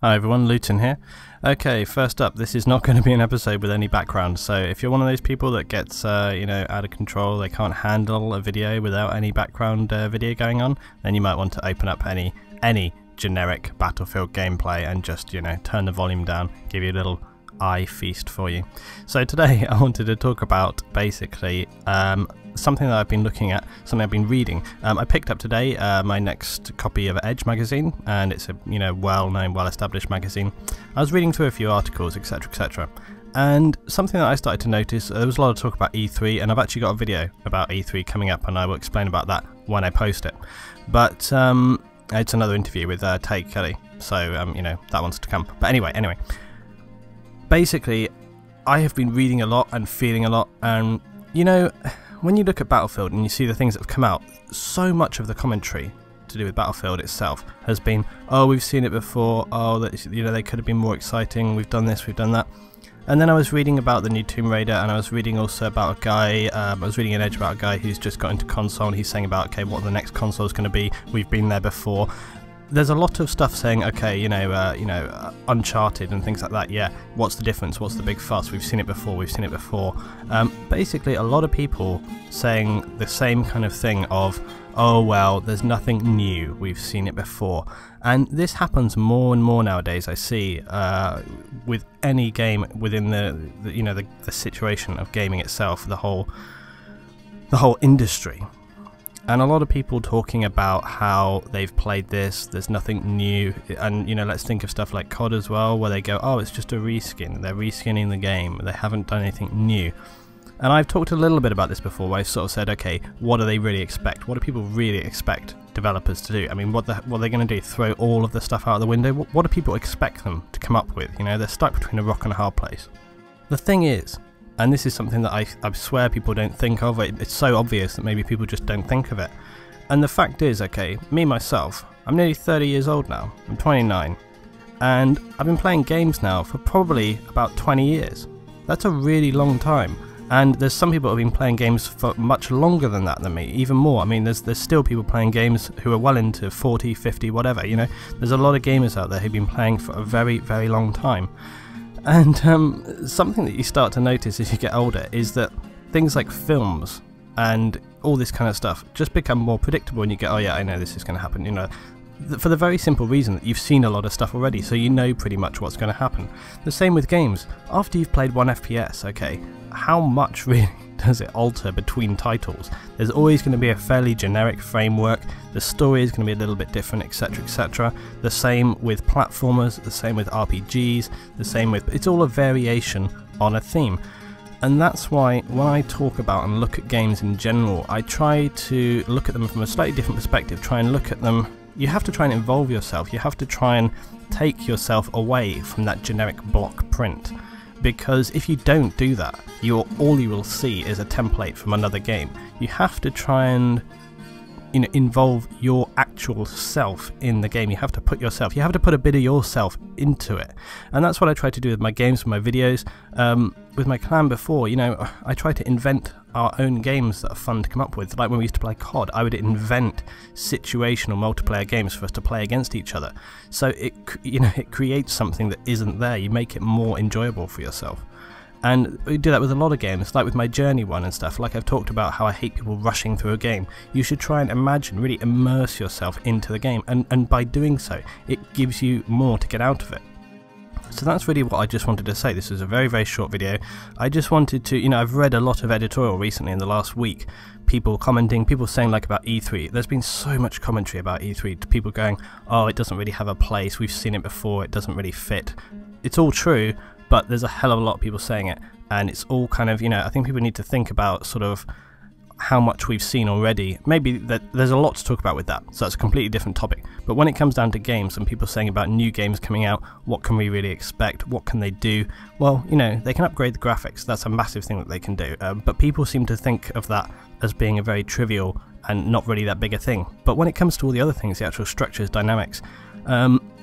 Hi everyone, Luton here. Okay, first up, this is not going to be an episode with any background, so if you're one of those people that gets, out of control, they can't handle a video without any background video going on, then you might want to open up any generic Battlefield gameplay and just, turn the volume down, give you a little eye feast for you. So today I wanted to talk about basically something that I've been looking at, something I've been reading. I picked up today my next copy of Edge magazine, and it's a well-known, well-established magazine. I was reading through a few articles, etc, etc, and something that I started to notice, there was a lot of talk about E3, and I've actually got a video about E3 coming up, and I will explain about that when I post it. But it's another interview with Tate Kelly, so that one's to come. But anyway. Basically, I have been reading a lot and feeling a lot, and when you look at Battlefield and you see the things that have come out, so much of the commentary to do with Battlefield itself has been, oh, we've seen it before, oh, that they could have been more exciting, we've done this, we've done that. And then I was reading about the new Tomb Raider, and I was reading also about a guy, I was reading an Edge about a guy who's just got into console, and he's saying about, okay, what the next console is going to be, we've been there before. There's a lot of stuff saying, okay, Uncharted and things like that. Yeah, what's the difference? What's the big fuss? We've seen it before. We've seen it before. Basically, a lot of people saying the same kind of thing of, oh well, there's nothing new. We've seen it before, and this happens more and more nowadays. I see with any game within the situation of gaming itself, the whole industry. And a lot of people talking about how they've played this, there's nothing new, and let's think of stuff like COD as well, where they go, oh, it's just a reskin, they're reskinning the game, they haven't done anything new. And I've talked a little bit about this before, where I sort of said, okay, what do they really expect? What do people really expect developers to do? I mean, what are they going to do? Throw all of the stuff out of the window? What do people expect them to come up with? They're stuck between a rock and a hard place. The thing is, and this is something that I swear people don't think of, it's so obvious that maybe people just don't think of it. And the fact is, okay, me myself, I'm nearly 30 years old now, I'm 29, and I've been playing games now for probably about 20 years. That's a really long time. And there's some people who have been playing games for much longer than that than me, even more. I mean, there's still people playing games who are well into 40, 50, whatever, There's a lot of gamers out there who've been playing for a very, very long time. And something that you start to notice as you get older is that things like films and all this kind of stuff just become more predictable, and you go, oh yeah, I know this is going to happen, for the very simple reason that you've seen a lot of stuff already, so you know pretty much what's going to happen. The same with games. After you've played one FPS, okay, how much really does it alter between titles? There's always going to be a fairly generic framework, the story is going to be a little bit different, etc, etc. The same with platformers, the same with RPGs, the same with... it's all a variation on a theme. And that's why when I talk about and look at games in general, I try to look at them from a slightly different perspective, try and look at them... You have to try and involve yourself, you have to try and take yourself away from that generic block print. Because if you don't do that, all you will see is a template from another game. You have to try and involve your actual self in the game. You have to put a bit of yourself into it. And that's what I try to do with my games, with my videos. With my clan before, I try to invent our own games that are fun to come up with. Like when we used to play COD, I would invent situational multiplayer games for us to play against each other. So it creates something that isn't there. You make it more enjoyable for yourself. And we do that with a lot of games, like with my Journey one and stuff. Like I've talked about how I hate people rushing through a game. You should try and imagine, really immerse yourself into the game, and by doing so, it gives you more to get out of it. So that's really what I just wanted to say. This was a very, very short video. I just wanted to, I've read a lot of editorial recently in the last week, people commenting, people saying like about E3. There's been so much commentary about E3, people going, oh, it doesn't really have a place, we've seen it before, it doesn't really fit. It's all true, but there's a hell of a lot of people saying it, and it's all kind of, I think people need to think about sort of how much we've seen already. Maybe there's a lot to talk about with that, so that's a completely different topic. But when it comes down to games and people saying about new games coming out, what can we really expect, what can they do? Well, they can upgrade the graphics, that's a massive thing that they can do, but people seem to think of that as being a very trivial and not really that big a thing. But when it comes to all the other things, the actual structures, dynamics,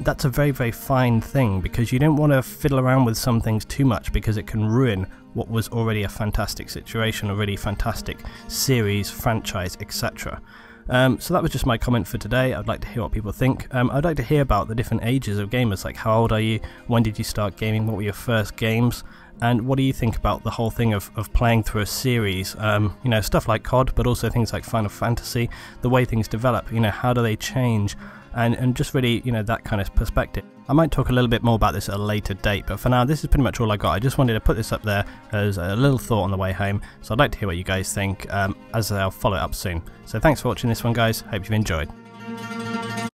that's a very, very fine thing, because you don't want to fiddle around with some things too much, because it can ruin what was already a fantastic situation, a really fantastic series, franchise, etc. So that was just my comment for today. I'd like to hear what people think. I'd like to hear about the different ages of gamers, like how old are you, when did you start gaming, what were your first games, and what do you think about the whole thing of playing through a series, you know, stuff like COD, but also things like Final Fantasy, the way things develop, you know, how do they change, and just really, you know, that kind of perspective. I might talk a little bit more about this at a later date, but for now this is pretty much all I got. I just wanted to put this up there as a little thought on the way home, so I'd like to hear what you guys think, as I'll follow it up soon. So thanks for watching this one, guys, hope you've enjoyed.